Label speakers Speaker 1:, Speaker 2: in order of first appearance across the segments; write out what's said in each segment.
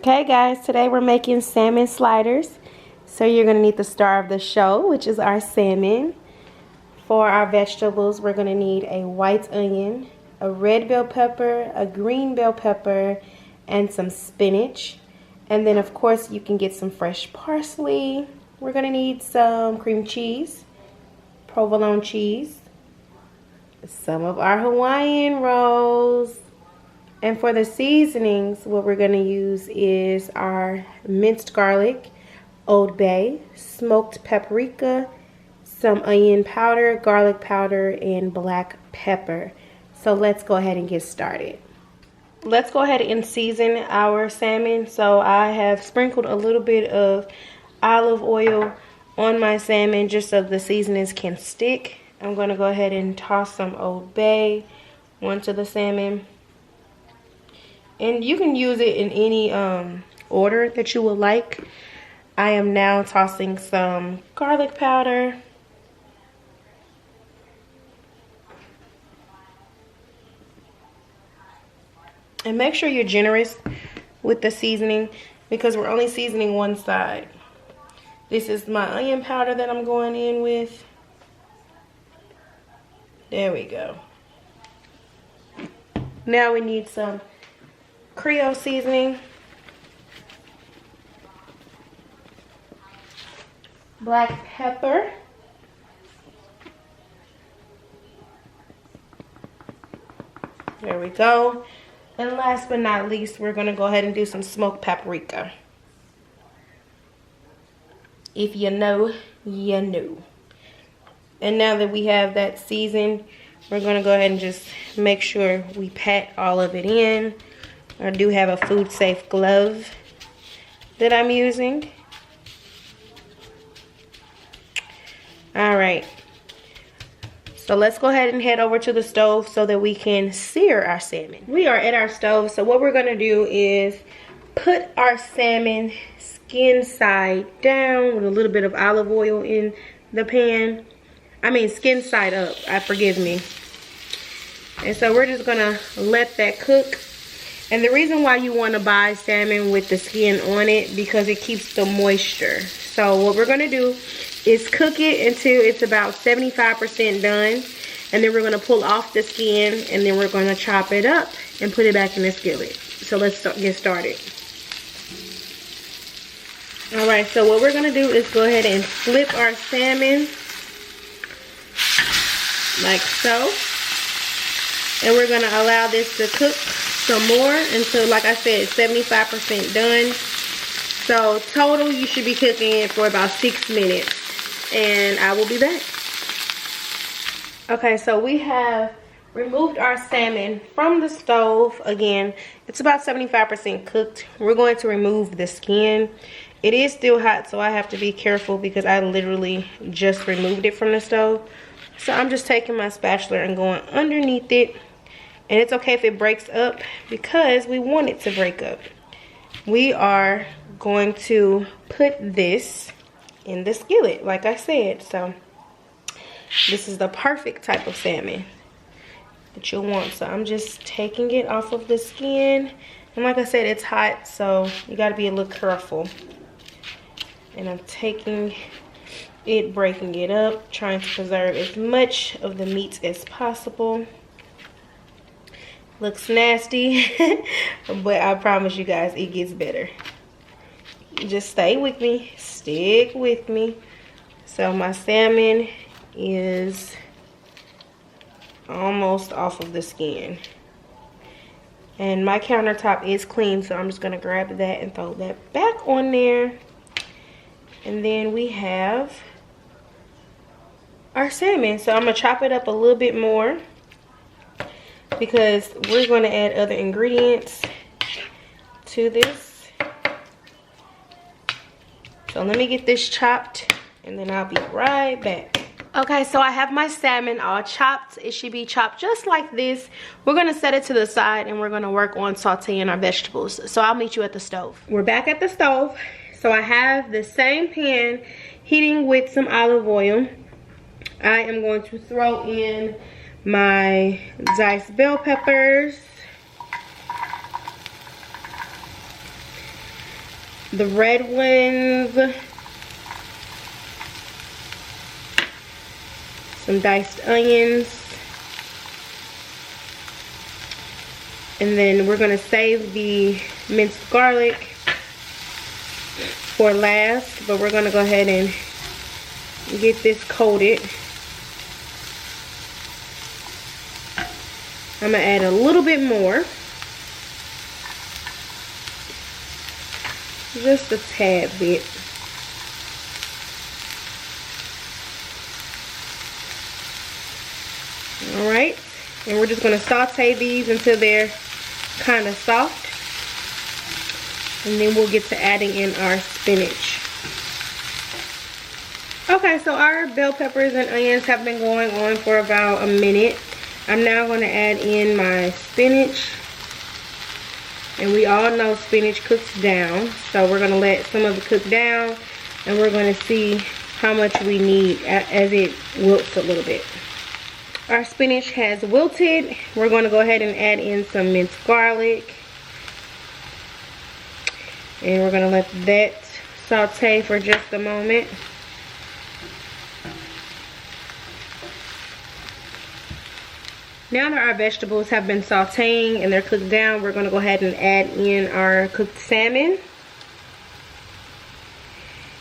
Speaker 1: Okay guys, today we're making salmon sliders. So you're going to need the star of the show, which is our salmon. For our vegetables, we're going to need a white onion, a red bell pepper, a green bell pepper, and some spinach. And then of course you can get some fresh parsley. We're going to need some cream cheese, provolone cheese, some of our Hawaiian rolls. And for the seasonings, what we're going to use is our minced garlic, Old Bay, smoked paprika, some onion powder, garlic powder, and black pepper. So let's go ahead and get started. Let's go ahead and season our salmon. So I have sprinkled a little bit of olive oil on my salmon just so the seasonings can stick. I'm going to go ahead and toss some Old Bay onto the salmon. And you can use it in any order that you would like. I am now tossing some garlic powder. And make sure you're generous with the seasoning because we're only seasoning one side. This is my onion powder that I'm going in with. There we go. Now we need some Creole seasoning, black pepper, there we go, and last but not least, we're going to go ahead and do some smoked paprika. If you know, you know. And now that we have that seasoned, we're going to go ahead and just make sure we pat all of it in. I do have a food safe glove that I'm using. Alright. So let's go ahead and head over to the stove so that we can sear our salmon. We are at our stove. So what we're going to do is put our salmon skin side down with a little bit of olive oil in the pan. I mean skin side up. Forgive me. And so we're just going to let that cook. And the reason why you want to buy salmon with the skin on it, because it keeps the moisture. So what we're going to do is cook it until it's about 75% done. And then we're going to pull off the skin and then we're going to chop it up and put it back in the skillet. So let's get started. Alright, so what we're going to do is go ahead and flip our salmon like so. And we're going to allow this to cook some more until, like I said, 75% done. So total you should be cooking it for about 6 minutes, and I will be back. Okay, so we have removed our salmon from the stove. Again, it's about 75% cooked. We're going to remove the skin. It is still hot, so I have to be careful because I literally just removed it from the stove. So I'm just taking my spatula and going underneath it. And it's okay if it breaks up because we want it to break up. We are going to put this in the skillet, like I said. So this is the perfect type of salmon that you'll want. So I'm just taking it off of the skin. And like I said, it's hot, so you got to be a little careful. And I'm taking it, breaking it up, trying to preserve as much of the meat as possible. Looks nasty, but I promise you guys it gets better. Just stay with me, stick with me. So my salmon is almost off of the skin. And my countertop is clean, so I'm just gonna grab that and throw that back on there. And then we have our salmon. So I'm gonna chop it up a little bit more, because we're going to add other ingredients to this. So let me get this chopped and then I'll be right back. Okay, so I have my salmon all chopped. It should be chopped just like this. We're going to set it to the side and we're going to work on sauteing our vegetables. So I'll meet you at the stove. We're back at the stove. So I have the same pan heating with some olive oil. I am going to throw in my diced bell peppers, the red ones, some diced onions, and then we're gonna save the minced garlic for last, but we're gonna go ahead and get this coated. I'm gonna add a little bit more, just a tad bit. All right, and we're just gonna saute these until they're kind of soft, and then we'll get to adding in our spinach. Okay, so our bell peppers and onions have been going on for about a minute. I'm now going to add in my spinach, and we all know spinach cooks down, so we're going to let some of it cook down, and we're going to see how much we need as it wilts a little bit. Our spinach has wilted. We're going to go ahead and add in some minced garlic, and we're going to let that saute for just a moment. Now that our vegetables have been sauteing and they're cooked down, we're going to go ahead and add in our cooked salmon.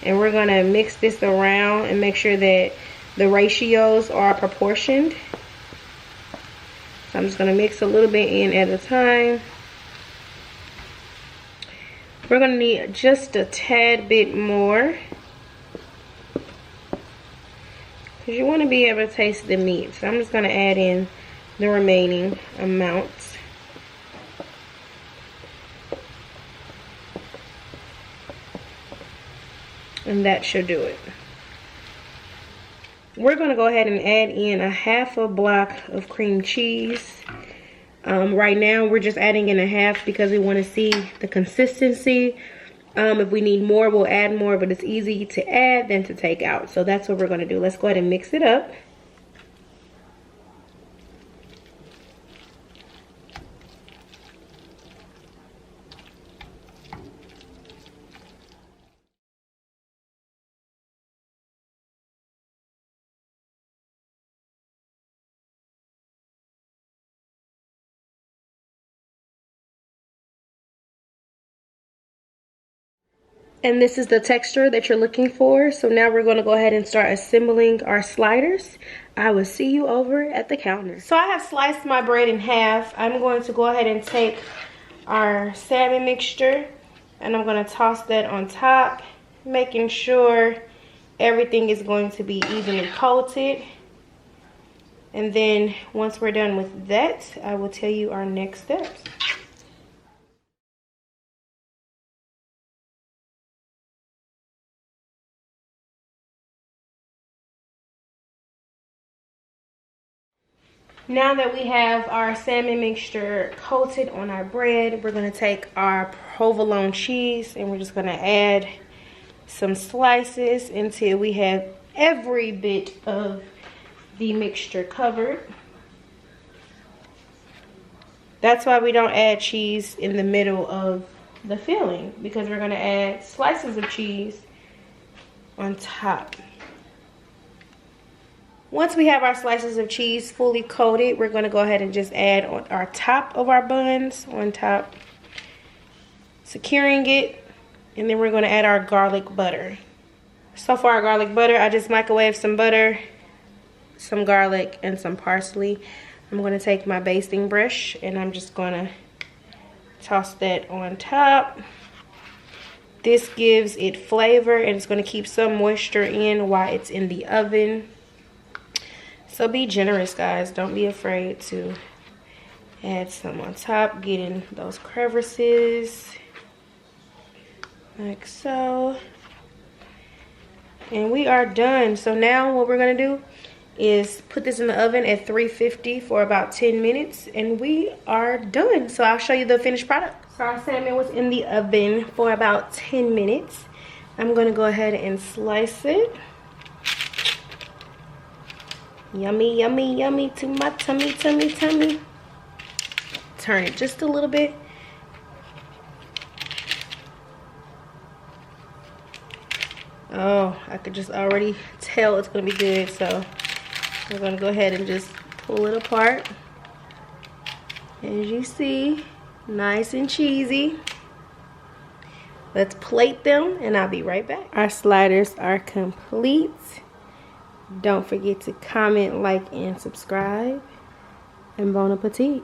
Speaker 1: And we're going to mix this around and make sure that the ratios are proportioned. So I'm just going to mix a little bit in at a time. We're going to need just a tad bit more, because you want to be able to taste the meat. So I'm just going to add in the remaining amounts. And that should do it. We're going to go ahead and add in a half a block of cream cheese. Right now we're just adding in a half because we want to see the consistency. If we need more, we'll add more, but it's easy to add than to take out. So that's what we're going to do. Let's go ahead and mix it up. And this is the texture that you're looking for. So now we're going to go ahead and start assembling our sliders. I will see you over at the counter. So I have sliced my bread in half. I'm going to go ahead and take our salmon mixture, and I'm going to toss that on top, making sure everything is going to be evenly coated. And then once we're done with that, I will tell you our next steps. Now that we have our salmon mixture coated on our bread, we're going to take our provolone cheese and we're just going to add some slices until we have every bit of the mixture covered. That's why we don't add cheese in the middle of the filling, because we're going to add slices of cheese on top. Once we have our slices of cheese fully coated, we're going to go ahead and just add on our top of our buns on top, securing it, and then we're going to add our garlic butter. So for our garlic butter, I just microwave some butter, some garlic, and some parsley. I'm going to take my basting brush and I'm just going to toss that on top. This gives it flavor and it's going to keep some moisture in while it's in the oven. So be generous, guys. Don't be afraid to add some on top, get in those crevices like so. And we are done. So now what we're going to do is put this in the oven at 350 for about 10 minutes and we are done. So I'll show you the finished product. So our salmon was in the oven for about 10 minutes. I'm going to go ahead and slice it. Yummy, yummy, yummy to my tummy, tummy, tummy. Turn it just a little bit. Oh, I could just already tell it's gonna be good. So we're gonna go ahead and just pull it apart. As you see, nice and cheesy. Let's plate them and I'll be right back. Our sliders are complete. Don't forget to comment, like, and subscribe. And bon appetit.